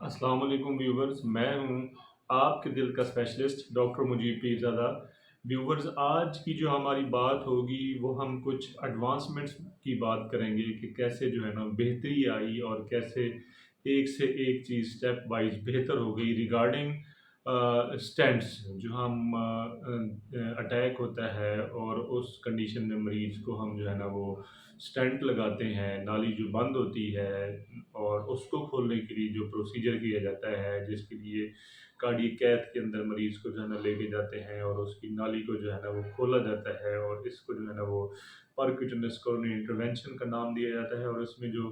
अस्सलाम वालेकुम व्यूवर्स, मैं हूं आपके दिल का specialist doctor Mujeeb Peerzada. Viewers, आज की जो हमारी बात होगी वो हम कुछ एडवांसमेंट्स की बात करेंगे कि कैसे जो है ना बेहतरी आई और कैसे एक से एक चीज़ स्टेप वाइज बेहतर हो गई रिगार्डिंग स्टेंट्स। जो हम अटैक होता है और उस कंडीशन में मरीज़ को हम जो है ना वो स्टेंट लगाते हैं, नाली जो बंद होती है और उसको खोलने के लिए जो प्रोसीजर किया जाता है, जिसके लिए कार्डियक कैथ के अंदर मरीज़ को जो है ना लेके जाते हैं और उसकी नाली को जो है ना वो खोला जाता है और इसको जो है ना वो परक्यूटेनस कोरोनरी इंटरवेंशन का नाम दिया जाता है और इसमें जो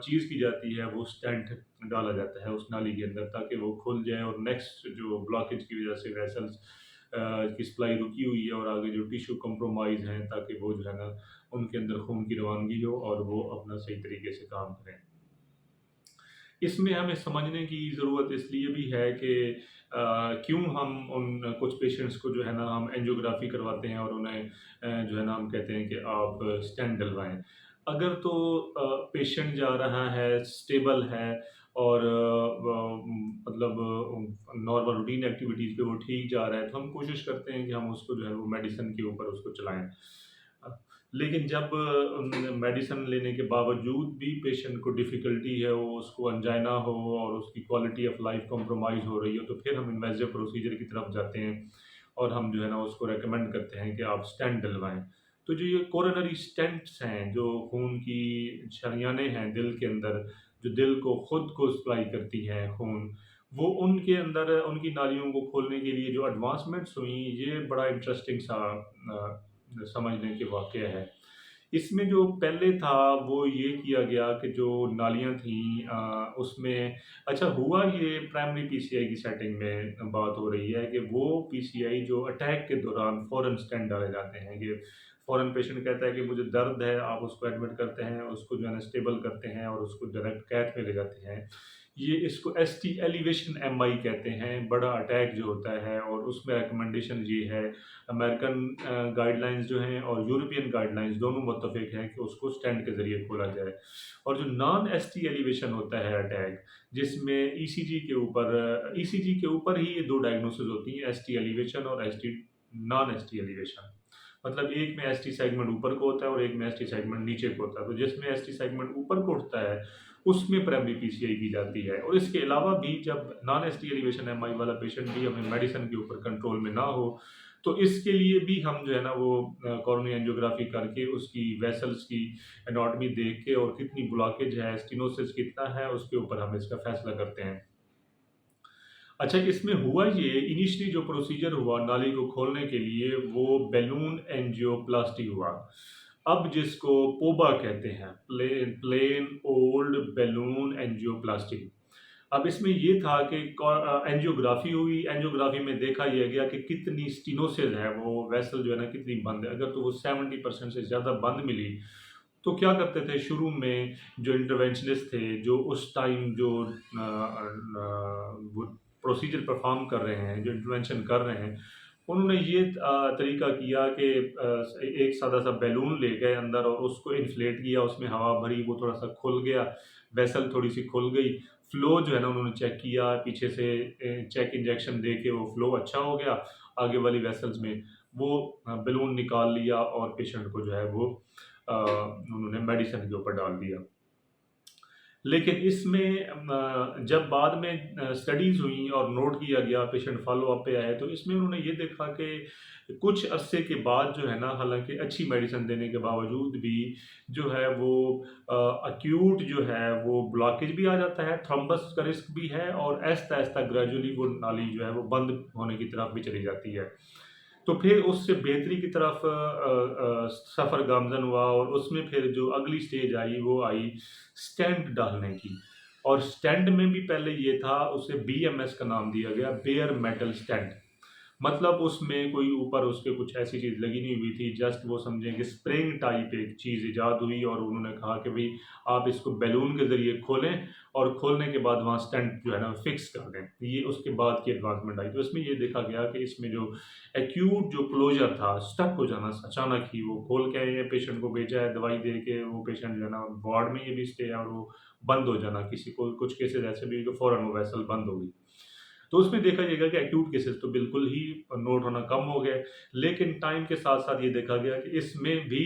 चीज़ की जाती है वो स्टेंट डाला जाता है उस नाली के अंदर ताकि वो खुल जाए और नेक्स्ट जो ब्लॉकेज की वजह से वेसल्स की सप्लाई रुकी हुई है और आगे जो टिश्यू कंप्रोमाइज़ हैं ताकि वो जो है ना उनके अंदर खून की रवानगी हो और वो अपना सही तरीके से काम करें। इसमें हमें समझने की ज़रूरत इसलिए भी है कि क्यों हम उन कुछ पेशेंट्स को जो है ना हम एंजियोग्राफ़ी करवाते हैं और उन्हें जो है ना हम कहते हैं कि आप स्टेंट डलवाएँ। अगर तो पेशेंट जा रहा है, स्टेबल है और मतलब नॉर्मल रूटीन एक्टिविटीज़ पे वो ठीक जा रहा है, तो हम कोशिश करते हैं कि हम उसको जो है वो मेडिसिन के ऊपर उसको चलाएँ। अ, लेकिन जब मेडिसिन लेने के बावजूद भी पेशेंट को डिफ़िकल्टी है, वो उसको एंजाइना हो और उसकी क्वालिटी ऑफ़ लाइफ़ कॉम्प्रोमाइज़ हो रही हो, तो फिर हम इन्वेसिव प्रोसीजर की तरफ जाते हैं और हम जो है ना उसको रिकमेंड करते हैं कि आप स्टेंट डलवाएँ। तो जो ये कोरोनरी स्टेंट्स हैं, जो खून की शरेयानें हैं दिल के अंदर, जो दिल को खुद को सप्लाई करती हैं खून, वो उनके अंदर उनकी नालियों को खोलने के लिए जो एडवांसमेंट्स हुई, ये बड़ा इंटरेस्टिंग सा समझने के वाक़या है। इसमें जो पहले था वो ये किया गया कि जो नालियाँ थीं उसमें अच्छा हुआ ये प्राइमरी पीसीआई की सेटिंग में बात हो रही है कि वो पीसीआई जो अटैक के दौरान फ़ौरन स्टेंट डाले जाते हैं। ये फ़ौरन पेशेंट कहता है कि मुझे दर्द है, आप उसको एडमिट करते हैं, उसको जो है ना स्टेबल करते हैं और उसको डायरेक्ट कैथ में ले जाते हैं। ये इसको एसटी एलिवेशन एमआई कहते हैं, बड़ा अटैक जो होता है और उसमें रिकमेंडेशन ये है अमेरिकन गाइडलाइंस जो हैं और यूरोपियन गाइडलाइंस दोनों मुत्तफ़िक हैं कि उसको स्टेंट के ज़रिए खोला जाए। और जो नॉन एसटी एलिवेशन होता है अटैक, जिसमें ईसीजी के ऊपर ही ये 2 डायग्नोसिस होती हैं, एसटी एलिवेशन और एसटी नॉन एसटी एलिवेशन। मतलब एक में एसटी सेगमेंट ऊपर को होता है और एक में एसटी सेगमेंट नीचे को होता है। तो जिसमें एसटी सेगमेंट ऊपर को उठता है, उसमें प्राइमरी पीसीआई की जाती है और इसके अलावा भी जब नॉन एसटी एलिवेशन एमआई वाला पेशेंट भी हमें मेडिसिन के ऊपर कंट्रोल में ना हो, तो इसके लिए भी हम जो है ना वो कोरोनरी एंजियोग्राफी करके उसकी वेसल्स की एनाटॉमी देख के और कितनी ब्लॉकेज है, स्टेनोसिस कितना है, उसके ऊपर हम इसका फैसला करते हैं। अच्छा, इसमें हुआ ये इनिशियली जो प्रोसीजर हुआ नाली को खोलने के लिए वो बैलून एंजियोप्लास्टी हुआ। अब जिसको पोबा कहते हैं, प्लेन ओल्ड बैलून एंजियोप्लास्टी। अब इसमें ये था कि एंजियोग्राफी हुई, एंजियोग्राफी में देखा ये गया कि कितनी स्टेनोसिस है, वो वेसल जो है ना कितनी बंद है। अगर तो वो 70% से ज़्यादा बंद मिली, तो क्या करते थे शुरू में जो इंटरवेंशनिस्ट थे, जो उस टाइम जो वो प्रोसीजर परफ़ॉर्म कर रहे हैं, जो इंटरवेंशन कर रहे हैं, उन्होंने ये तरीका किया कि एक सादा-सा बैलून ले गए अंदर और उसको इन्फ्लेट किया, उसमें हवा भरी, वो थोड़ा-सा खुल गया, वेसल थोड़ी-सी खुल गई। फ्लो जो है ना उन्होंने चेक किया, पीछे से चेक इंजेक्शन दे के वो फ्लो अच्छा हो गया, आगे वाली वेसल्स में। वो बैलून निकाल लिया और पेशेंट को जो है वो उन्होंने मेडिसिन के ऊपर डाल दिया। लेकिन इसमें जब बाद में स्टडीज़ हुई और नोट किया गया, पेशेंट फ़ॉलो-अप पे आए, तो इसमें उन्होंने ये देखा कि कुछ अरसे के बाद जो है ना, हालाँकि अच्छी मेडिसिन देने के बावजूद भी जो है वो एक्यूट जो है वो ब्लॉकेज भी आ जाता है, थ्रोम्बस का रिस्क भी है और आहिस्ता-आहिस्ता ग्रेजुअली वो नाली जो है वो बंद होने की तरफ भी चली जाती है। तो फिर उससे बेहतरी की तरफ सफ़र गामज़न हुआ और उसमें फिर जो अगली स्टेज आई वो आई स्टेंट डालने की। और स्टेंट में भी पहले ये था, उसे बीएमएस का नाम दिया गया, बेयर मेटल स्टेंट। मतलब उसमें कोई ऊपर उसके कुछ ऐसी चीज़ लगी नहीं हुई थी, जस्ट वो समझें कि स्प्रिंग टाइप एक चीज़ इजाद हुई और उन्होंने कहा कि भई आप इसको बैलून के ज़रिए खोलें और खोलने के बाद वहाँ स्टेंट जो है ना फिक्स कर दें। ये उसके बाद की एडवांसमेंट आई। तो इसमें ये देखा गया कि इसमें जो एक्यूट जो क्लोज़र था, स्टक हो जाना अचानक ही वो खोल के आए हैं, पेशेंट को भेजा है, दवाई दे के वो पेशेंट जो है ना वार्ड में ही अभी स्टे है और वो बंद हो जाना, किसी को कुछ केसेज़ ऐसे भी हुए कि फ़ौरन वो वेसल बंद हो गई। तो उसमें देखा जाएगा कि एक्यूट केसेस तो बिल्कुल ही नोट होना कम हो गए, लेकिन टाइम के साथ-साथ ये देखा गया कि इसमें भी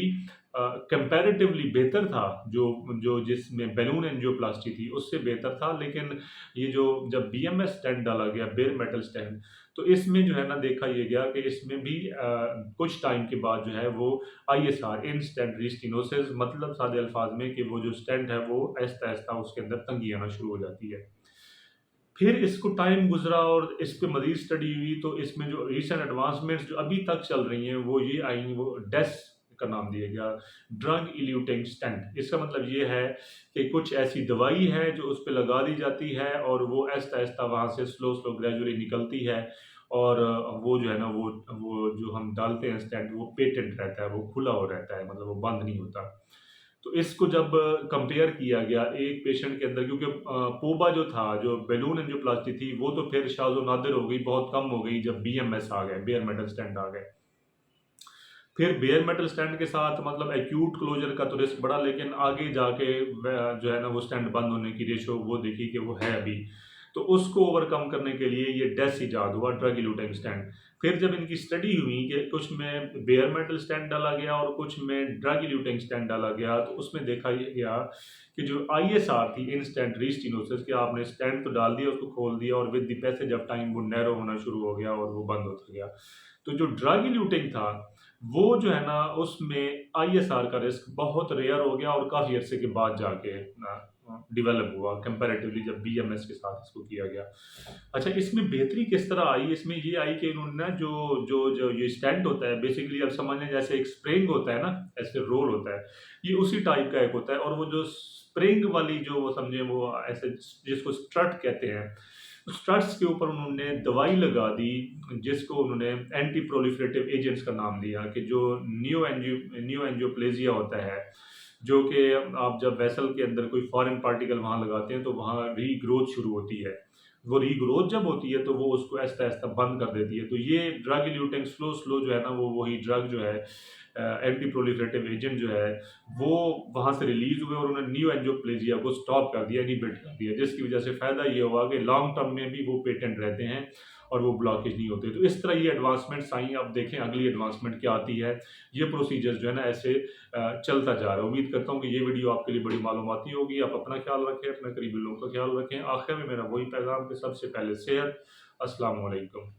कंपैरेटिवली बेहतर था, जो जो जिसमें बैलून एंजियोप्लास्टी थी, उससे बेहतर था। लेकिन ये जो जब बीएमएस स्टेंट डाला गया, बेयर मेटल स्टेंट, तो इसमें जो है ना देखा ये गया कि इसमें भी कुछ टाइम के बाद जो है वो आईएसआर, इन स्टेंट रीस्टिनोसिस, मतलब सादे अल्फाज में कि वो जो स्टेंट है वो आहिस्ता-आहिस्ता उसके अंदर तंगी आना शुरू हो जाती है। फिर इसको टाइम गुज़रा और इस पे मज़ीद स्टडी हुई, तो इसमें जो रीसेंट एडवांसमेंट्स जो अभी तक चल रही हैं, वो ये आई, वो डेस का नाम दिया गया, ड्रग इल्यूटिंग स्टेंट। इसका मतलब ये है कि कुछ ऐसी दवाई है जो उस पे लगा दी जाती है और वो आहिस्ता-आहिस्ता वहाँ से स्लो ग्रेजुअली निकलती है और वो जो है ना वो जो हम डालते हैं स्टेंट, वो पेटेंट रहता है, वो खुला हो रहता है, मतलब वो बंद नहीं होता। तो इसको जब कंपेयर किया गया एक पेशेंट के अंदर, क्योंकि पोबा जो था, जो बैलून एंजियोप्लास्टी थी, वो तो फिर शाज़ नादिर हो गई, बहुत कम हो गई जब बीएमएस आ गए, बेयर मेटल स्टेंट आ गए। फिर बेयर मेटल स्टेंट के साथ मतलब एक्यूट क्लोजर का तो रिस्क बढ़ा, लेकिन आगे जाके जो है ना वो स्टेंट बंद होने की रेशो वो देखी कि वो है अभी। तो उसको ओवरकम करने के लिए ये डेस इजाद हुआ, ड्रग इल्यूटिंग स्टेंट। फिर जब इनकी स्टडी हुई कि कुछ में बेयर मेटल स्टेंट डाला गया और कुछ में ड्रग इल्यूटिंग स्टेंट डाला गया, तो उसमें देखा ये गया कि जो आईएसआर थी, इन स्टेंट रीस्टिनोसिस, कि आपने स्टेंट तो डाल दिया, उसको खोल दिया और with the passage of time वो नैरो होना शुरू हो गया और वो बंद होता गया। तो जो ड्रग इल्यूटिंग था, वो जो है ना उसमें आईएसआर का रिस्क बहुत रेयर हो गया और काफ़ी अरसे के बाद जाके डेवलप हुआ कंपैरेटिवली जब बीएमएस के साथ इसको किया गया। अच्छा, इसमें बेहतरी किस तरह आई? इसमें ये आई कि इन्होंने ना जो जो जो ये स्टेंट होता है, बेसिकली अब समझ लें जैसे एक स्प्रिंग होता है ना, ऐसे रोल होता है, ये उसी टाइप का एक होता है। और वो जो स्प्रिंग वाली जो वो समझे वो ऐसे जिसको स्ट्रट कहते हैं, स्ट्रट्स के ऊपर उन्होंने दवाई लगा दी, जिसको उन्होंने एंटी प्रोलिफरेटिव एजेंट्स का नाम दिया, कि जो न्यू एंजियोप्लेजिया होता है, जो कि आप जब वेसल के अंदर कोई फॉरेन पार्टिकल वहाँ लगाते हैं तो वहाँ रीग्रोथ शुरू होती है। वो रीग्रोथ जब होती है तो वो उसको आहिस्ता-आहिस्ता बंद कर देती है। तो ये ड्रग इल्यूटिंग स्लो जो है ना, वो वही ड्रग जो है एंटी प्रोलिफरेटिव एजेंट जो है, वो वहाँ से रिलीज़ हुए और उन्होंने न्यू एंजियोप्लेजिया को स्टॉप कर दिया, इनहिबिट कर दिया, जिसकी वजह से फ़ायदा ये हुआ कि लॉन्ग टर्म में भी वो पेटेंट रहते हैं और वो ब्लॉकेज नहीं होते। तो इस तरह ये एडवांसमेंट्स आई। अब देखें अगली एडवांसमेंट क्या आती है। ये प्रोसीजर्स जो है ना ऐसे चलता जा रहा है। उम्मीद करता हूँ कि ये वीडियो आपके लिए बड़ी मालूमाती होगी। आप अपना ख्याल रखें, अपने करीबी लोगों का ख्याल रखें। आखिर में मेरा वही पैगाम कि सबसे पहले सेहत। अस्सलाम वालेकुम।